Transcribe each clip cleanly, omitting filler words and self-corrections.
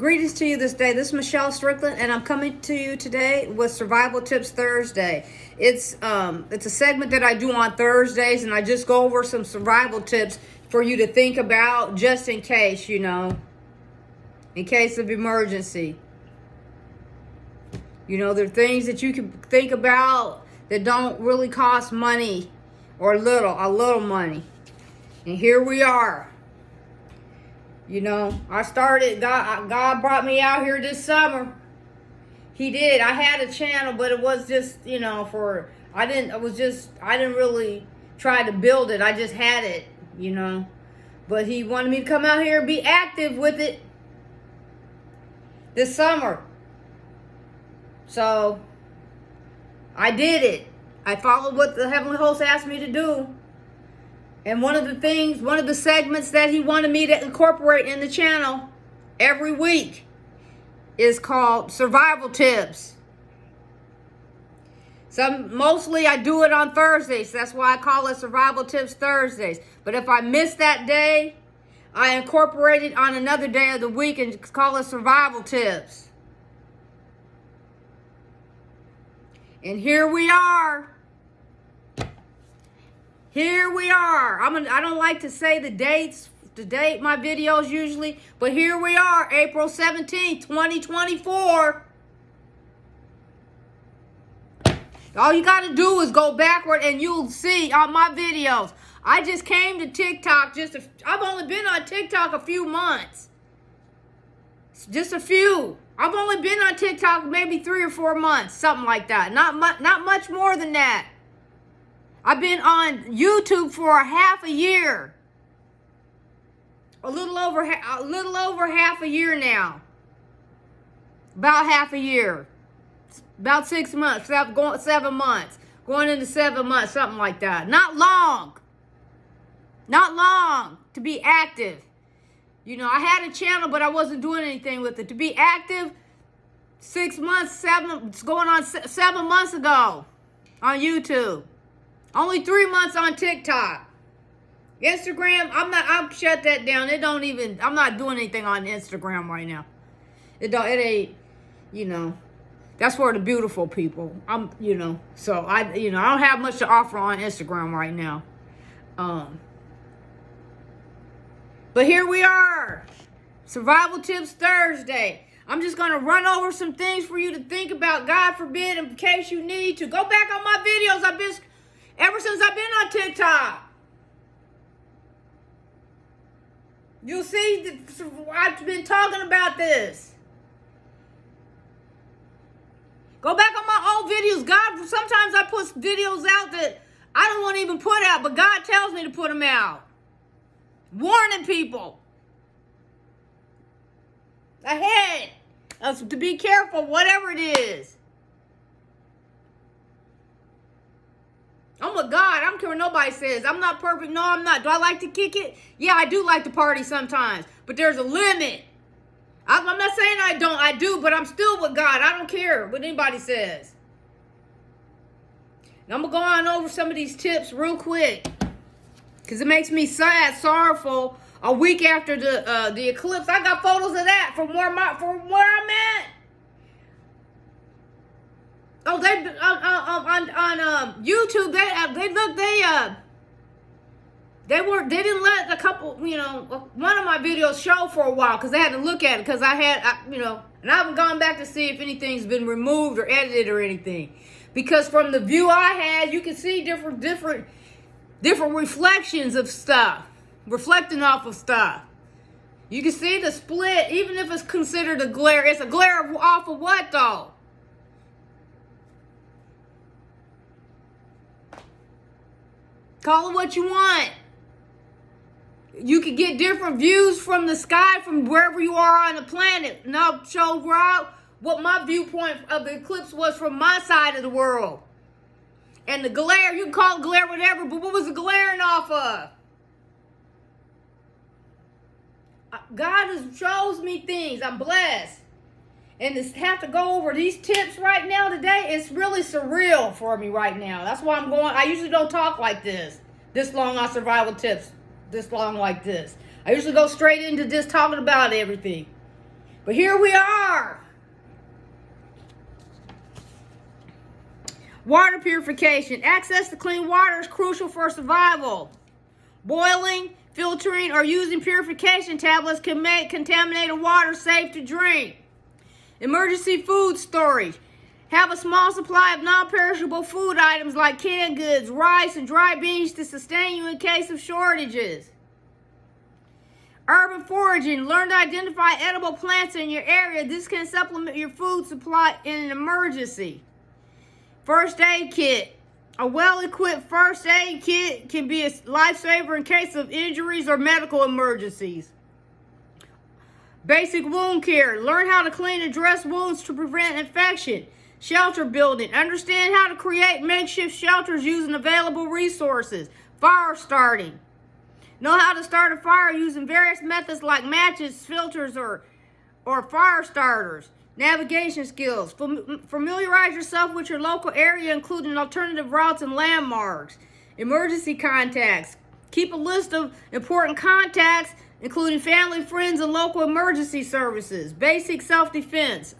Greetings to you this day. This is Michelle Strickland, and I'm coming to you today with Survival Tips Thursday. It's a segment that I do on Thursdays, and I just go over some survival tips for you to think about, just in case, in case of emergency. There are things that you can think about that don't really cost money or a little money. And here we are. I started, God brought me out here this summer. He did. I had a channel, but it was just, I didn't really try to build it. I just had it, But he wanted me to come out here and be active with it this summer. So, I did it. I followed what the Heavenly Host asked me to do. And one of the segments that he wanted me to incorporate in the channel every week is called Survival Tips. Mostly I do it on Thursdays. That's why I call it Survival Tips Thursdays. But if I miss that day, I incorporate it on another day of the week and call it Survival Tips. And here we are. Here we are. I don't like to say the date my videos usually, but here we are, April 17th, 2024. All you got to do is go backward and you'll see on my videos. I just came to TikTok I've only been on TikTok a few months. Just a few. I've only been on TikTok maybe 3 or 4 months, something like that. Not much more than that. I've been on YouTube for half a year. A little over half a year now. About half a year. About 6 months, 7 months. Going into 7 months, something like that. Not long. Not long to be active. I had a channel, but I wasn't doing anything with it. To be active, 6 months, it's going on 7 months ago on YouTube. Only 3 months on TikTok. Instagram, I'm shut that down. I'm not doing anything on Instagram right now. It ain't, that's for the beautiful people. So I don't have much to offer on Instagram right now. But here we are. Survival Tips Thursday. I'm just going to run over some things for you to think about, God forbid, in case you need to. Go back on my videos. Ever since I've been on TikTok. You'll see I've been talking about this. Go back on my old videos. God, sometimes I put videos out that I don't want to even put out, but God tells me to put them out. Warning people. Ahead. To be careful, whatever it is. I'm with God. I don't care what nobody says. I'm not perfect. No, I'm not. Do I like to kick it? Yeah, I do like to party sometimes. But there's a limit. I'm not saying I don't. I do, but I'm still with God. I don't care what anybody says. And I'm going to go on over some of these tips real quick. Because it makes me sad, sorrowful. A week after the eclipse. I got photos of that from where I'm at. Oh, they on YouTube. They didn't let a couple, one of my videos show for a while because they had to look at it because and I haven't gone back to see if anything's been removed or edited or anything, because from the view I had, you can see different reflections of stuff, reflecting off of stuff. You can see the split, even if it's considered a glare. It's a glare off of what though? Call it what you want. You can get different views from the sky from wherever you are on the planet. And I'll show what my viewpoint of the eclipse was from my side of the world. And the glare, you can call it glare whatever, but what was it glaring off of? God shows me things. I'm blessed. And to have to go over these tips right now today, it's really surreal for me right now. That's why I usually don't talk like this long on survival tips, this long like this. I usually go straight into just talking about everything. But here we are. Water purification. Access to clean water is crucial for survival. Boiling, filtering, or using purification tablets can make contaminated water safe to drink. Emergency food storage. Have a small supply of non-perishable food items like canned goods, rice, and dry beans to sustain you in case of shortages. Urban foraging. Learn to identify edible plants in your area. This can supplement your food supply in an emergency. First aid kit. A well-equipped first aid kit can be a lifesaver in case of injuries or medical emergencies. Basic wound care. Learn how to clean and dress wounds to prevent infection. Shelter building. Understand how to create makeshift shelters using available resources. Fire starting. Know how to start a fire using various methods like matches, filters, or fire starters. Navigation skills. Familiarize yourself with your local area, including alternative routes and landmarks. Emergency contacts. Keep a list of important contacts, including family, friends, and local emergency services. Basic self-defense.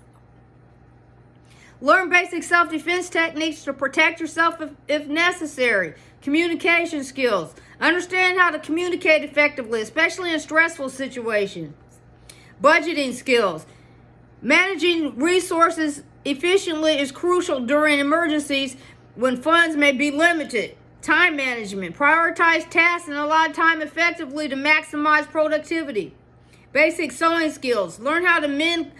Learn basic self-defense techniques to protect yourself if necessary. Communication skills. Understand how to communicate effectively, especially in stressful situations. Budgeting skills. Managing resources efficiently is crucial during emergencies when funds may be limited. Time management. Prioritize tasks and allot time effectively to maximize productivity. Basic sewing skills. Learn how to mend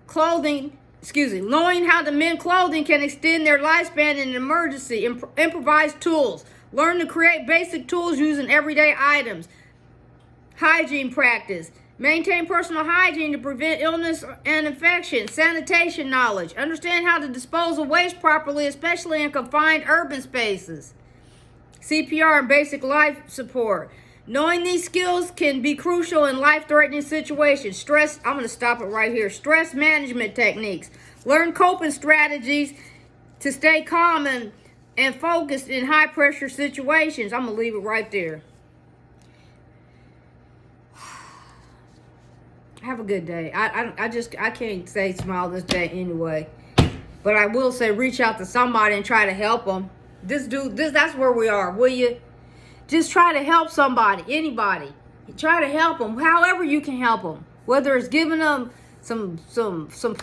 clothing. Knowing how to mend clothing can extend their lifespan in an emergency. Improvise tools. Learn to create basic tools using everyday items. Hygiene practice. Maintain personal hygiene to prevent illness and infection. Sanitation knowledge. Understand how to dispose of waste properly, especially in confined urban spaces. CPR and basic life support. Knowing these skills can be crucial in life-threatening situations. I'm going to stop it right here. Stress management techniques. Learn coping strategies to stay calm and focused in high-pressure situations. I'm going to leave it right there. Have a good day. I can't say smile this day anyway. But I will say reach out to somebody and try to help them. That's where we are. Will you? Just try to help somebody, anybody. Try to help them however you can help them. Whether it's giving them some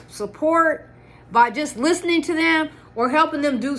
support by just listening to them or helping them do